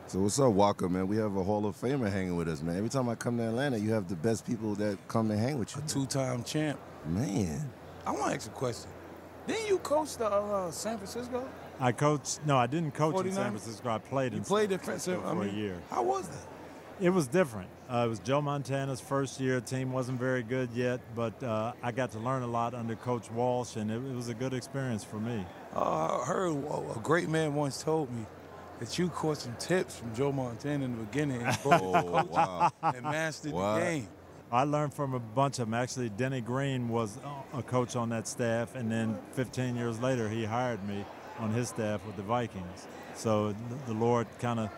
So what's up, Walker, man? We have a Hall of Famer hanging with us, man. Every time I come to Atlanta, you have the best people that come and hang with you. A two-time champ. Man. I want to ask a question. Didn't you coach the San Francisco? I coached. No, I didn't coach 49ers? in San Francisco. I played in San San Francisco for a year. How was that? It was different. It was Joe Montana's first year. Team wasn't very good yet, but I got to learn a lot under Coach Walsh, and it was a good experience for me. I heard a great man once told me that you caught some tips from Joe Montana in the beginning and and mastered the game. I learned from a bunch of them. Actually, Denny Green was a coach on that staff, and then 15 years later, he hired me on his staff with the Vikings. So the Lord kind of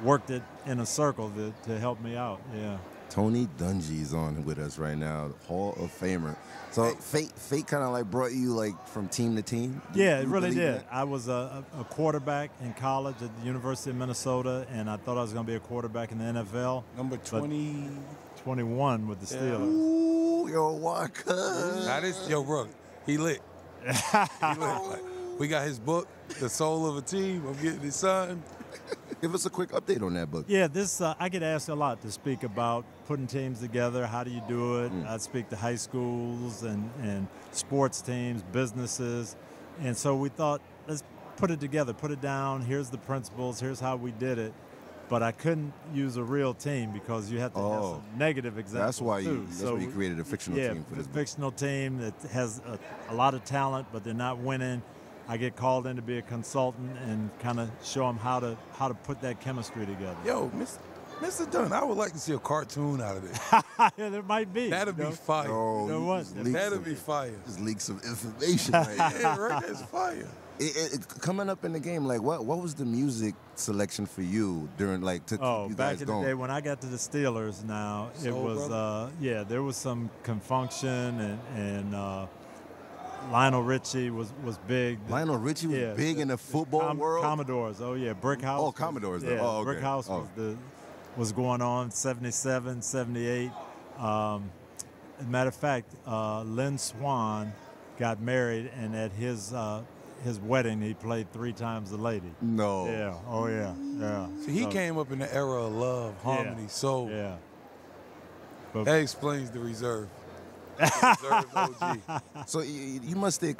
worked it in a circle to help me out, yeah. Tony Dungy's on with us right now, Hall of Famer. So fate kind of like brought you like from team to team? Yeah, it really did. I was a quarterback in college at the University of Minnesota, and I thought I was going to be a quarterback in the NFL. Number 20. 21 with the Steelers. Ooh, yo, Walker. Now this, yo, bro, he lit. He lit. Like, we got his book, The Soul of a Team. I'm getting it signed. Give us a quick update on that book. Yeah, this I get asked a lot to speak about putting teams together. How do you do it? I speak to high schools and sports teams, businesses. And so we thought, let's put it together, put it down. Here's the principles. Here's how we did it. But I couldn't use a real team because you have to have some negative examples. That's why you created a fictional team for this book. Yeah, a fictional team that has a lot of talent, but they're not winning. I get called in to be a consultant and kind of show them how to put that chemistry together. Yo, Mr. Dunn, I would like to see a cartoon out of it. Yeah, there might be. That'd be fire. Oh, you know what? That'd be fire. Just leak some information right Yeah, right. That's fire. Coming up in the game, like what was the music selection for you during like to keep you back guys in going? the day when I got to the Steelers now, it was there was some confunction and Lionel Richie was big. Lionel Richie was big in the football world? Commodores, Brick House. Oh, Commodores. Yeah, okay. Brick House was going on, 77, 78. As a matter of fact, Lynn Swann got married, and at his wedding, he played 3 times the lady. No. Yeah. Oh, yeah. Yeah. So he came up in the era of love, harmony, soul. Yeah. That explains the reserve. Reserve OG. So you must stay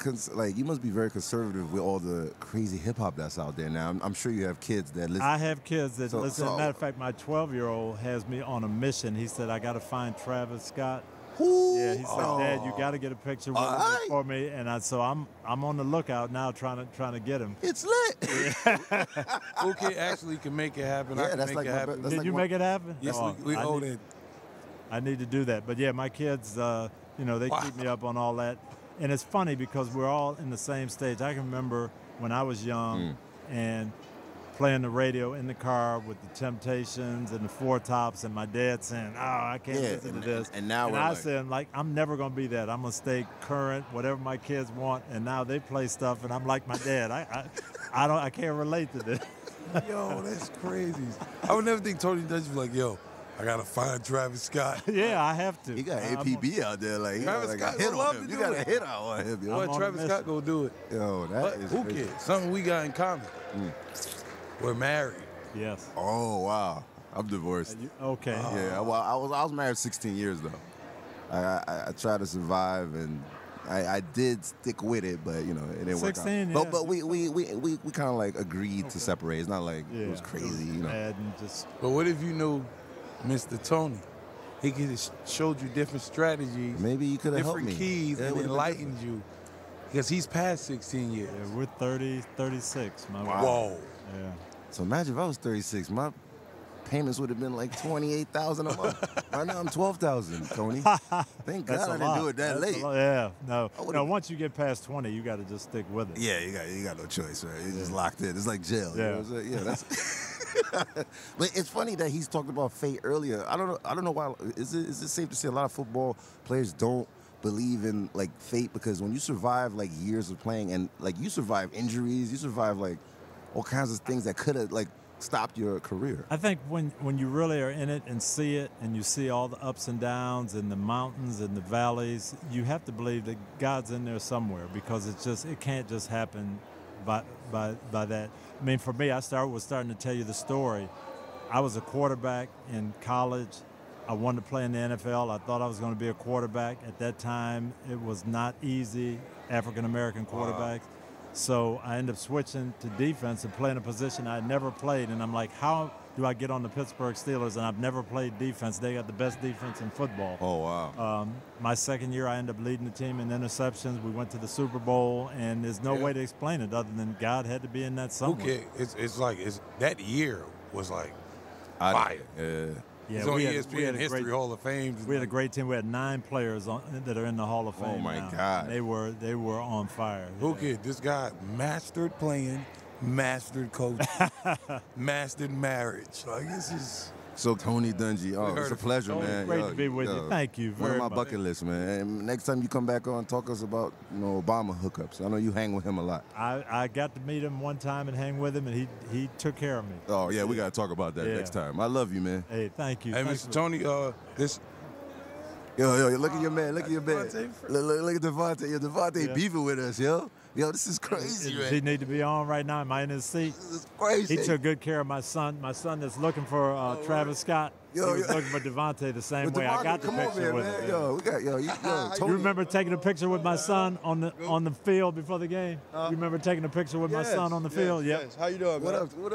you must be very conservative with all the crazy hip hop that's out there now. I'm sure you have kids that listen. I have kids that listen. As a matter of fact, my 12-year-old has me on a mission. He said, I got to find Travis Scott. Ooh. Yeah, he said, Dad, you got to get a picture with him for me. And so I'm on the lookout now, trying to get him. It's lit. Okay, actually can make it happen. Yeah, I can that's make like it happen. Did you make it happen? Yes, we own it. I need to do that. But yeah, my kids, they keep me up on all that. And it's funny because we're all in the same stage. I can remember when I was young and playing the radio in the car with the Temptations and the Four Tops, and my dad saying, I can't listen to this. And now I said, I'm never going to be that. I'm going to stay current, whatever my kids want. And now they play stuff, and I'm like my dad. I can't relate to this. Yo, that's crazy. I would never think Tony Dungy was like, yo, I got to find Travis Scott. Yeah, I have to. You got APB out there. Like, Travis Scott hit love on him. to You do got a it. hit out on him. Yo. What Travis Scott gonna do it? Yo, that is who crazy. cares? Something we got in common. We're married. Yes. Oh, wow. I'm divorced. Okay. Yeah, well, I was married 16 years, though. I tried to survive, and I did stick with it, but, it didn't work out. 16, But we kind of, like, agreed to separate. It's not like it was crazy, But what if you knew Mr. Tony? He could have showed you different strategies. Maybe you could have helped me. Different keys and enlightened you. Because he's past 16 years. Yeah, we're 30, 36. Whoa. Yeah. So imagine if I was 36, my payments would have been like $28,000 a month. Right now I'm $12,000, Tony. Thank God I didn't do it that late. Yeah, no. Once you get past 20, you got to just stick with it. Yeah, you got no choice, right? You're just locked in. It's like jail. Yeah. You know what I'm saying? Yeah, that's. But it's funny that he's talked about fate earlier. I don't know why. Is it safe to say a lot of football players don't believe in like fate, because when you survive like years of playing and like you survive injuries, you survive like all kinds of things that could have like stopped your career. I think when you really are in it and see it, and you see all the ups and downs and the mountains and the valleys, you have to believe that God's in there somewhere, because it can't just happen by that. I mean, for me, I was starting to tell you the story. I was a quarterback in college. I wanted to play in the NFL. I thought I was going to be a quarterback. At that time, it was not easy, African-American quarterbacks. Wow. So I ended up switching to defense and playing a position I had never played. And I'm like, how do I get on the Pittsburgh Steelers? And I've never played defense. They got the best defense in football. Oh, wow. My second year, I ended up leading the team in interceptions. We went to the Super Bowl, and there's no way to explain it other than God had to be in that somewhere. Okay, it's like that year was like fire. Yeah, it's on ESPN History Hall of Fame. We had a great team. We had 9 players that are in the Hall of Fame. Oh my now. God! They were on fire. Okay, this guy mastered playing, mastered coaching, mastered marriage. Like this is. So Tony Dungy, it's a pleasure, man. Great to be with you. Thank you very much. One of my bucket list, man. And next time you come back on, talk us about Obama hookups. I know you hang with him a lot. I got to meet him one time and hang with him, and he took care of me. Oh yeah, we got to talk about that next time. I love you, man. Hey, thank you. Hey, Mr. Tony, this. Yo, look at your man. Look at your man. Look at Devontae. Yo, Devontae beefing with us, yo. Yo, this is crazy, man. Does he need to be on right now? Am I in his seat? This is crazy. He took good care of my son. My son that's looking for Travis Scott. He was looking for Devontae the same way. I got the picture with him. Yo, we got Tony. You remember taking a picture with my son on the field before the game? You remember taking a picture with my son on the field? Yes. How you doing, man? What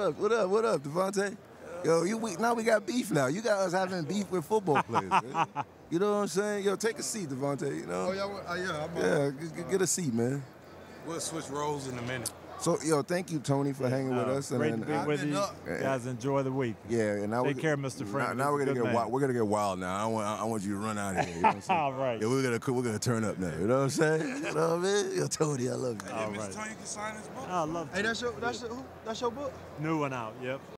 up, Devontae? Yo, now we got beef now. You got us having beef with football players, man. You know what I'm saying? Yo, take a seat, Devontae. You know? Get a seat, man. We'll switch roles in a minute. So, thank you, Tony, for hanging with us. Great to be with you. Guys, enjoy the week. Yeah, and now take care, Mr. Frank. Now we're gonna get wild. We're gonna get wild now. I want you to run out of here. You know what I'm saying? All right. Yeah, we're gonna turn up now. You know what I'm saying? You know what I mean? Yo, Tony, I love you. Hey, Mr. Tony, you can sign this book. I love. Hey, that's your book. New one out. Yep.